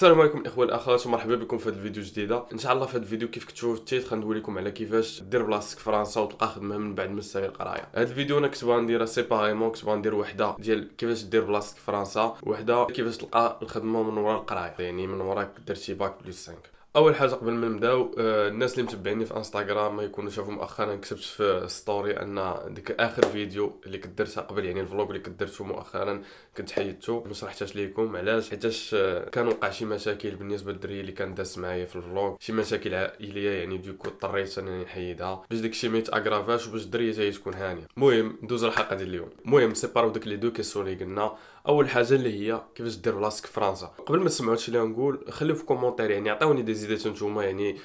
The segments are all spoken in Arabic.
السلام عليكم الاخوه والاخوات ومرحبا بكم في هذه الفيديو الجديده. ان شاء الله في هذا الفيديو كيف كتشوفوا في التيت غندوي لكم على كيفاش دير بلاصتك في فرنسا وتلقى خدمه من بعد ما تسالي القرايه. هذا الفيديو انا كنت باغي نديرها سيباريمون، كنت باغي ندير وحده ديال كيفاش دير بلاصتك في فرنسا وحده كيفاش تلقى الخدمه من وراء القرايه، يعني من وراك درتي باك بلس 5. اول حاجه قبل ما نبداو الناس اللي متبعيني في انستغرام ما يكونوا شافوا مؤخرا كتبت في ستوري ان ديك اخر فيديو اللي كنت درتها قبل، يعني الفلوق اللي كنت درتو مؤخرا كنت حيدته ما شرحتهاش ليكم. علاش؟ حيتاش كان وقع شي مشاكل بالنسبه للدري اللي كان داس معايا في الفلوق، شي مشاكل عائليه، يعني دوكو اضطريت انني نحيدها باش داكشي ما يتاغرافاش وباش الدريه تاهي تكون هانيه. المهم ندوز الحلقه ديال اليوم. المهم سيبارو داك لي دو كيسيون اللي قلنا. اول حاجه اللي هي كيفاش دير بلاصتك في فرنسا. قبل ما تسمعوا هادشي اللي غنقول خليو في كومونتير، يعني عطيوني دي زيدات نتوما، يعني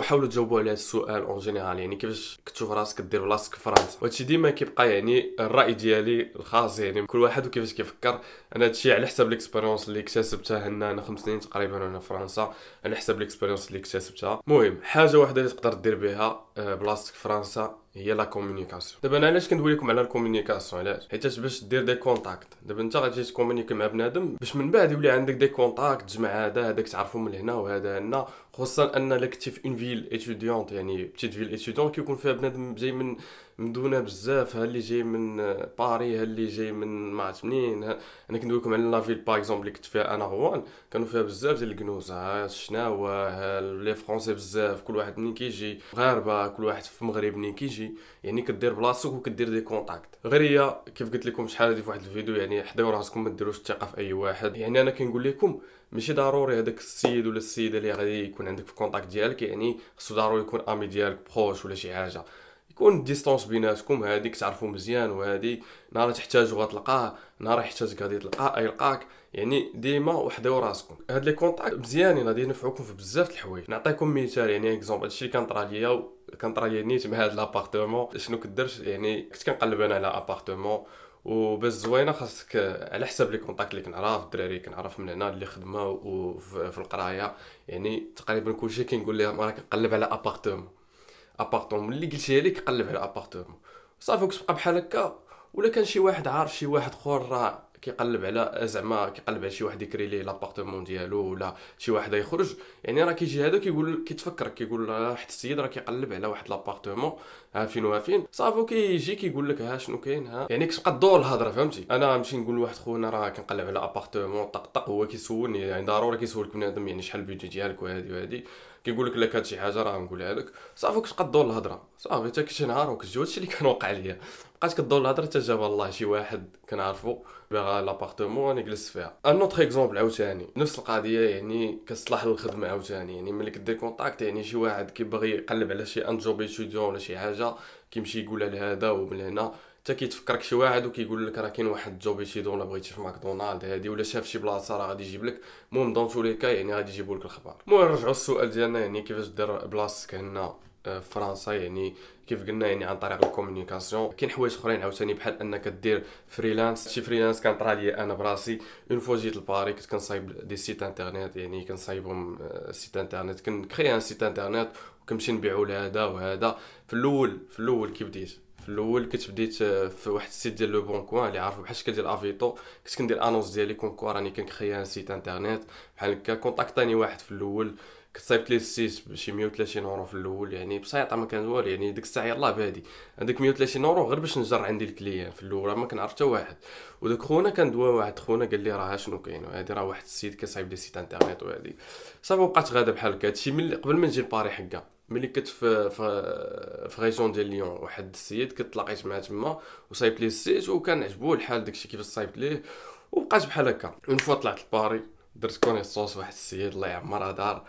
حاولوا تجاوبوا على هذا السؤال اون جينيرال، يعني كيفاش كتشوف راسك دير بلاصتك في فرنسا. وهادشي ديما كيبقى يعني الراي ديالي الخاص، يعني كل واحد وكيفاش كيفكر. انا هادشي على حسب الاكسبيريونس اللي اكتسبتها هنا، انا 5 سنين تقريبا وانا في فرنسا، على حسب الاكسبيريونس اللي اكتسبتها. المهم حاجه واحده اللي تقدر دير بها بلاصتك في فرنسا هي لا كومونيكاسيون. دابا انا علاش كندوي لكم على الكومونيكاسيون؟ علاش؟ حيت باش دير دي كونتاكت، دابا انت غادي تكومونيكي مع بنادم باش من بعد يولي عندك دي كونتاكت، تجمع هذاك تعرفوا من هنا وهذا هنا، خصوصا ان لا كنتي في اون فيل اتيديونت، يعني بتيت فيل اتيديونت كيكون فيها بنادم جاي من دونا بزاف، ها اللي جاي من باري، ها اللي جاي من ما عرفت منين. انا كندوي لكم على لا فيل باغ اكزومبل اللي كنت فيها انا روان، كانوا فيها بزاف ديال الكنوز، ها الشناوه، لي فرونسي بزاف، كل واحد منين كيجي، مغاربه كل واحد في المغرب منين كيجي، يعني كدير بلاصتك وكدير دي كونتاكت. غير هي كيف قلت لكم شحال هادي في واحد الفيديو، يعني حضروا راسكم ما ديروش الثقه في اي واحد. يعني انا كنقول لكم ماشي ضروري هذاك السيد ولا السيده اللي غادي يكون عندك في الكونتاكت ديالك يعني خصو ضروري يكون امي ديالك بروش ولا شي حاجه، يكون ديستونس بيناتكم، هذيك تعرفوا مزيان، وهذه نهار تحتاجو غتلقاه، نهار يحتاجك غادي تلقاه يلقاك. يعني ديما وحدوا راسكم. هاد لي كونتاكت مزيانين غادي ينفعوكم في بزاف د الحوايج. نعطيكم مثال، يعني اكزومبل هادشي اللي كان طرا ليا نيت مع هاد لابارتمون. شنو كدرت؟ يعني كنت كنقلب انا على ابارتمون، وباش زوينه خاصك على حسب لي كونتاكت اللي كنعرف، الدراري كنعرف من هنا اللي خدمه وفي القرايه، يعني تقريبا كلشي كنقول لهم راه كنقلب على ابارتمون اللي قلتيها لي كقلب على ابارتمون صافي. كتبقى بحال هكا. ولا كان شي واحد عارف شي واحد اخر راه كيقلب على زعما كيقلب على شي واحد يكري ليه لابارتمون ديالو، ولا شي واحد يخرج، يعني راه كيجي هذا كيقول كيتفكرك كيقول واحد السيد راه كيقلب على واحد لابارتمون ها فين وها فين، صافي كيجي كيقول لك ها شنو كاين، ها يعني كتبقى تدور الهضره، فهمتي؟ انا نمشي نقول لواحد خونا راه كنقلب على ابارتمون طق هو كيسولني، يعني ضروري كيسولك بنادم يعني شحال البيدجي ديالك وهادي كيقول لك لك هادشي حاجه راه نقولها لك، صافي كتبقى تدور الهضره. صافي حتى شي نهار وكتجي هادشي اللي كان واقع ليا، بقات كدور الهضره حتى جا والله شي واحد كنعرفو باغا لابارتمون انا جلست فيها. ان اوتر اكزومبل عاوتاني نفس القضيه، يعني كتصلح للخدمه عاوتاني، يعني ملي كدير كونتاكت يعني شي واحد كيبغي يقلب على شي ان جوب ايتيديون ولا شي حاجه، كيمشي يقولها لهذا ومن هنا حتى كيتفكرك شي واحد وكيقول لك راه كاين واحد جوب ايتيديون ولا بغيتي في ماكدونالد هادي، ولا شاف شي بلاصه راه غادي يجيب لك. المهم دون تو لي كا يعني غادي يجيبوا لك الخبر. المهم نرجعوا للسؤال ديالنا، يعني كيفاش دير بلاصتك هنا في فرنسا. يعني كيف قلنا يعني عن طريق الكومونيكاسيون. كاين حوايج اخرين عاوتاني بحال انك دير فريلانس. شي فريلانس كان طرا ليا انا براسي اون فوا جيت لباري، كنت كنصايب دي سيت انترنت، يعني كنصايبهم سيت انترنت، كنكري ان سيت انترنت وكنمشي نبيعو لهذا وهذا. في الاول كي بديت في الاول كنت بديت في واحد السيت ديال لو بون كوان اللي عارفو بحال الشكل ديال افيتو، كنت كندير انونس ديالي كونكور راني كنكري ان سيت انترنت بحال هكا. كونتاكتاني واحد في الاول، كنت صايبت ليه السيت بشي 130 اورو في الاول، يعني بسيطه ما كان والو، يعني ديك الساعه يلاه بادي هذيك 130 اورو غير باش نجر عندي الكليان في الاول، ما كنعرف حتى واحد. وداك خونا كان دوا واحد خونا قال لي راه شنو كاين، وهادي راه واحد السيت كيصايب لي سيت انترنت وهادي. صافي بقات غاده بحال هكا. هادشي من قبل ما نجي لباري حكا، ملي كنت في ريجون ديال ليون، واحد السيد كنت تلاقيت معاه تما وصايبت ليه السيت وكان عجبو الحال داكشي كيفاش صايبت ليه، وبقات بحال هكا. اون فوا طلعت لباري درت كونيسونس واحد السيد الله يعمرها دار.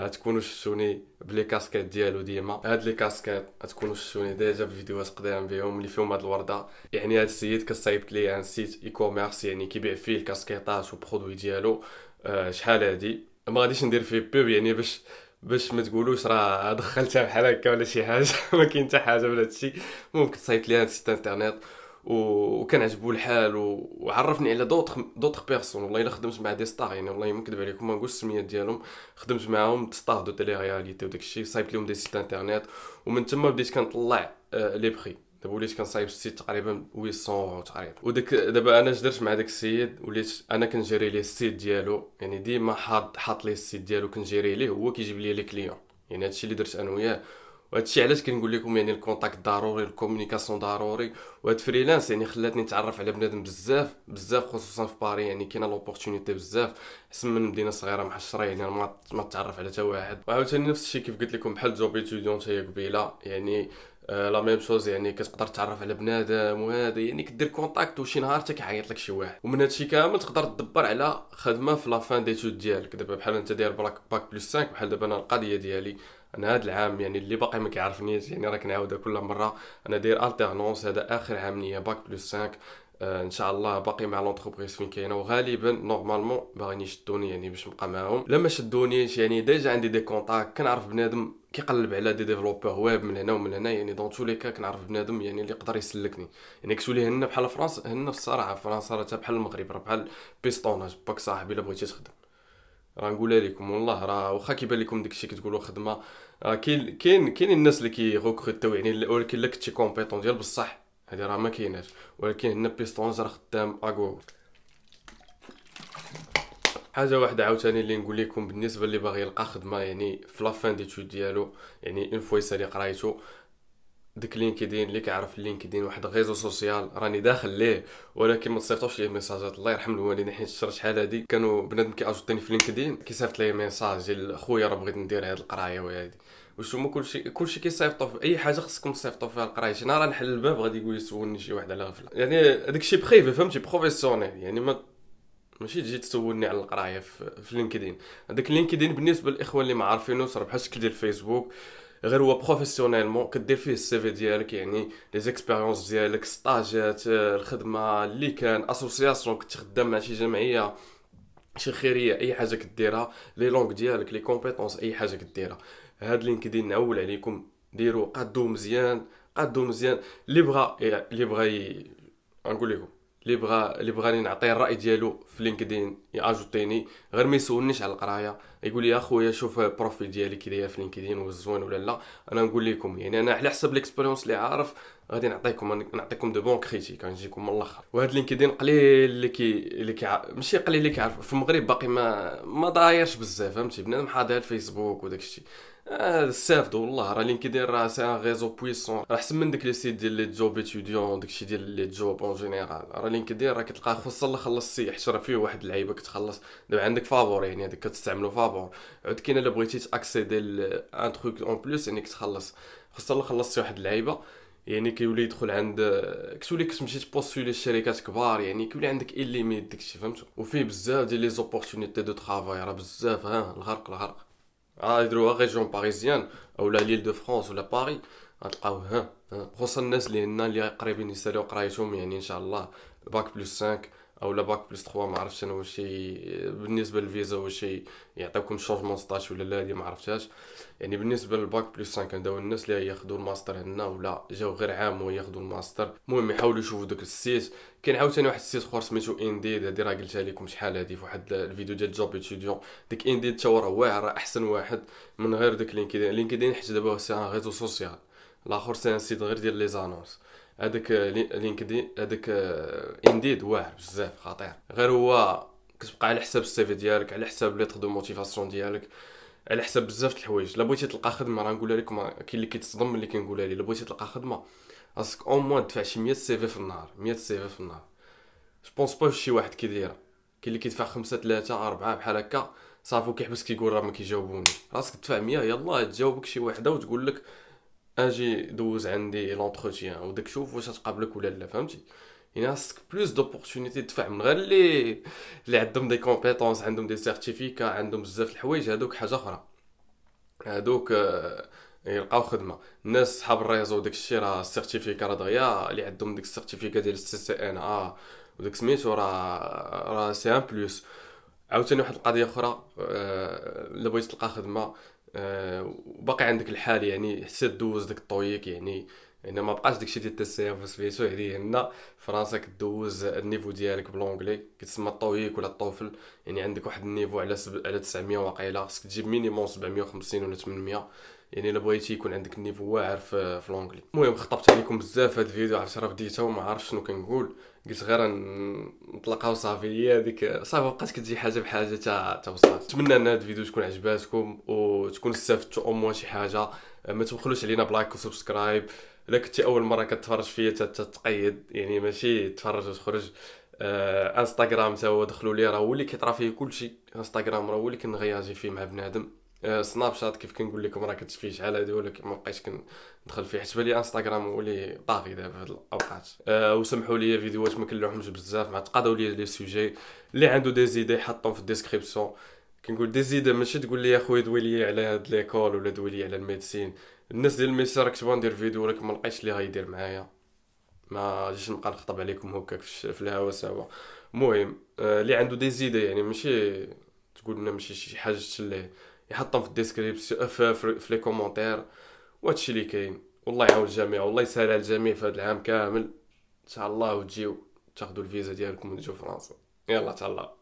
تكونوا شفتوني بلي كاسكيت ديالو ديما، هاد لي كاسكيت تكونوا شفتوني ديجا في فيديوهات قدام بهم اللي فيهم هاد الورده. يعني هاد السيد كصايبت ليه ان سيت اي كوميرس، يعني كيبيع فيه الكاسكيطات وبرودوي ديالو. شحال هادي ما غاديش ندير فيه بوب، يعني باش ما تقولوش راه دخلتها بحال هكا ولا شي حاجه ما كاين حتى حاجه من هادشي. المهم كنت صايبت ليها سيت انترنت وكان عجبو الحال وعرفني على دوطخ بيرسون. والله الا خدمت مع دي ستار، يعني والله ما نكذب عليكم ما نقولش السميات ديالهم، خدمت معاهم ستار دو تيلي رياليتي وداك الشيء، صايبت لهم دي سيت انترنت. ومن تما بديت كنطلع لي بخي، دابا وليت كنصايب السيت تقريبا 800 تقريبا. وداك دابا انا درت مع داك السيد، وليت انا كنجيري ليه السيت ديالو، يعني ديما حاط ليه السيت ديالو كنجيري ليه، هو كيجيب لي لي كليون. يعني هادشي اللي درت انا وياه. وهادشي علاش كنقول لكم يعني الكونتاكت ضروري، الكومونيكاسيون ضروري. وهاد فريلانس يعني خلاتني نتعرف على بنادم بزاف بزاف، خصوصا في باري. يعني كاينه لوبورتونيتي بزاف احسن من مدينه صغيره محشره، يعني ما تعرف على حتى واحد. وعاوتاني نفس الشيء كيف قلت لكم بحال جوب ايتوديون حتى هي قبيله، يعني لا ميم شوز. يعني كتقدر تعرف على بنادم، وهذا يعني كدير كونتاكت، وشي نهار حتى كيعيط لك شي واحد. ومن هادشي كامل تقدر تدبر على خدمه في لا فان ديتود ديالك. دابا بحال انت داير باك بلس 5، بحال دابا انا القضيه ديالي انا هذا العام، يعني اللي باقي ما كيعرفنيش يعني راه كنعاودها كل مره، انا داير التيرنونس. هذا اخر عام ليا باك بلس 5. ان شاء الله باقي مع لونتربريز فين كاينه، وغالبا نورمالمون باغيين يشدوني يعني باش نبقى معاهم. لما شدونيش يعني ديجا عندي دي كونتاكت، كنعرف بنادم كيقلب على دي ديفلوبور ويب من هنا ومن هنا. يعني دون تو لي كا كنعرف بنادم يعني اللي يقدر يسلكني. يعني كتولي لي هنا بحال فرنسا، هنا في الصراحه فرنسا راه بحال المغرب، راه بحال بيستوناج باك صاحبي الا بغيتي تخدم. راه نقولها لكم والله، راه واخا كيبان لكم داكشي كتقولوا خدمه، راه كاين الناس اللي كيغوكروتيو يعني، ولكن الا كنتي كومبيتون ديال بصح هذه راه ما كايناش. ولكن هنا بيستونز راه خدام اكو. حاجه واحده عاوتاني اللي نقول لكم بالنسبه اللي باغي يلقى خدمه يعني في لافان ديتود ديالو، يعني اون فوا يسالي قرايتو، ديك لينكدين اللي كيعرف لينكدين واحد غيزو سوسيال راني داخل ليه. ولكن ما تصيفطوش ليه ميساجات، الله يرحم الوالدين، حيت شحال هادي كانوا بنادم كياجوتيني في لينكدين كيصيفط لي ميساج ديال خويا راه بغيت ندير هاد القرايه وهادي. واش هما كلشي كيصيفطوا في اي حاجه خصكم تصيفطوا فيها القرايه. شي نهار نحل الباب غادي يقول يسولني شي واحد على غفله، يعني هذاك الشيء بريفي فهمتي، بروفيسيونيل. يعني ما ماشي تجي تسولني على القرايه في لينكدين. هذاك لينكدين بالنسبه للاخوان اللي ما عارفينوش راه بحال الشكل ديال فيسبوك، غير هو بروفيسيونيلمون كدير فيه السي في ديالك، يعني لي زيكسبيريونس ديالك، ستاجات، الخدمه اللي كان اسوسياسيون كنت خدام مع شي جمعيه، شي خيريه، اي حاجه كديرها، لي لونغ ديالك، لي كومبيتونس، اي حاجه كديرها. هاد لينكدين نعول عليكم ديروا قادو مزيان، قادو مزيان. غنقول لكم اللي بغاني نعطيه الراي ديالو في لينكدين ياجوتيني، غير ما يسولنيش على القرايه، يقول لي يا خويا شوف البروفيل ديالي كي داير في لينكدين وزوين ولا لا. انا نقول لكم يعني انا على حسب ليكسبيريونس اللي عارف غادي نعطيكم دو بون كريتيك، غنجيكم من الاخر. وهاد لينكدين قليل ماشي قليل اللي كيعرف في المغرب، باقي ما دايرش بزاف فهمتي، بنادم حاضر الفيسبوك وداك الشيء. السافدو والله، راه لينكدين راه سي ان ريزو بويسون، راه احسن من داك لي سيت ديال لي جوب ايتوديون، داكشي ديال لي جوب اون جينيرال. راه لينكدين راه كتلقاه خصوصا الله خلص السيح، راه فيه واحد اللعيبه كتخلص. دابا عندك فابور، يعني هذاك كتستعملو فابور. عاد كاين الا بغيتي تاكسيدي ان تروك اون بلوس، يعني كتخلص خصوصا الله خلصتي واحد اللعيبه، يعني كيولي يدخل عند كتولي كتمشي تبوستولي الشركات كبار، يعني كيولي عندك ليميت داكشي فهمتوا. وفيه بزاف ديال لي زوبورتونيتي دو ترافاي، راه بزاف الغرق الغرق. يديروها ريجيون باريزيان او لا ليل دو فرانس ولا باري، غتلقاوه خصوصا الناس اللي هنا اللي قريبين يساليو قرايتهم، يعني ان شاء الله باك بلس 5 او لا باك بلس 3. ما عرفتش انا واش بالنسبه للفيزا واش يعطيوكم شونجمون ستاج ولا لا، هذه ما عرفتهاش. يعني بالنسبه للباك بلس 5 هذا الناس اللي ياخذوا الماستر هنا ولا جاو غير عام وياخذوا الماستر، المهم يحاولوا يشوفوا داك السيت. كاين عاوتاني واحد السيت اخر سميتو انديد، هذه راه قلتها لكم شحال هذه في واحد الفيديو ديال جوب ايتوديون. ديك انديد تا هو راه واعر، راه احسن واحد من غير داك لينكدين حيت دابا سي ان ريزو سوسيال، الاخر سي ان سيت غير ديال لي زانونس. هذاك لينكدين هذاك انديد واعر بزاف خطير، غير هو كتبقى على حساب السي في ديالك، على حساب لي دو موتيفاسيون ديالك، على حساب بزاف د الحوايج. الا بغيتي تلقى خدمه راه نقولها لكم، كاين اللي كيتصدم ملي كنقولها لي، الا بغيتي تلقى خدمه خاصك او موان تدفع شي 100 سي في في النهار، 100 سي في في النهار. جو بونس با شي واحد كيديرها، كاين اللي كيدفع 5 3 4 بحال هكا صافي كيحبس كيقول راه ما كيجاوبوني. راسك تدفع 100 يلاه تجاوبك شي وحده وتقول لك اجي دوز عندي لونتروتيان وداك شوف واش تقابلك ولا لا فهمتي. يعني خاصك بلوس دوبورتونيتي تدفع من غير اللي عندهم دي كومبيتونس، عندهم دي سيرتيفيكا، عندهم بزاف الحوايج، هادوك حاجه اخرى. هادوك يلقاو خدمه. الناس صحاب الريزو وداك الشيء راه السيرتيفيكا راه دغيا اللي عندهم ديك السيرتيفيكا ديال السي سي ان وداك سميتو راه سي ان بلوس. عاوتاني واحد القضيه اخرى، الا بغيتي تلقى خدمه وباقي عندك الحال، يعني حتى دوز داك الطويك، يعني ما بقاش داكشي ديال التسيا في سميتو. يعني هنا فرنسا كدوز النيفو ديالك بلونجلي كتسمى الطويك ولا الطوفل، يعني عندك واحد النيفو على 900 واقيلا، خصك تجيب مينيموم 750 ولا 800. يعني الا بغيتي يكون عندك النيفو واعر في لونجلي. المهم خطبت عليكم بزاف هذا الفيديو، عرفت راه بديته وما عارف شنو كنقول، قلت غير نطلقها وصافي. هي هذيك صافي بقات كتجي حاجه بحاجه تا وصلت. نتمنى ان هذا الفيديو تكون عجباتكم وتكون استفدتوا او موان شي حاجه. ما تبخلوش علينا بلايك وسبسكرايب. الا كنتي اول مره كتفرج فيا تتقيد، يعني ماشي تفرج وتخرج. انستغرام تا هو دخلوا لي، راه هو اللي كيطرا فيه كلشي. انستغرام راه هو اللي كنغياجي فيه مع بنادم. سناب شات كيف كنقول لكم راه كتشفيه شحال هادي، ولكن ما بقيتش كندخل فيه حيت بالي انستغرام هو اللي طاغي دابا في هاد الاوقات. وسمحوا لي فيديوهات ما كنلوحهمش بزاف، مع تقاضوا لي لي سوجي اللي عنده دي زيدي حطهم في الديسكريبسيون. كنقول دي زيدي ماشي تقول لي يا خويا دوي لي على هاد ليكول ولا دوي لي على الميديسين. الناس ديال الميديسين راك تبغى ندير فيديو ولكن ما لقيتش اللي غيدير معايا. ما جيش نبقى نخطب عليكم هكاك في الهوا سوا. المهم اللي عنده دي زيدي يعني ماشي تقول لنا ماشي شي حاجه تشليه، يحطهم في الديسكريبسيون في لي كومونتير. وهادشي اللي كاين. والله يعاون الجميع، والله يسهل على الجميع في هذا العام كامل ان شاء الله، وتجيو تاخذوا الفيزا ديالكم وتجيو فرنسا. يلا تهلا.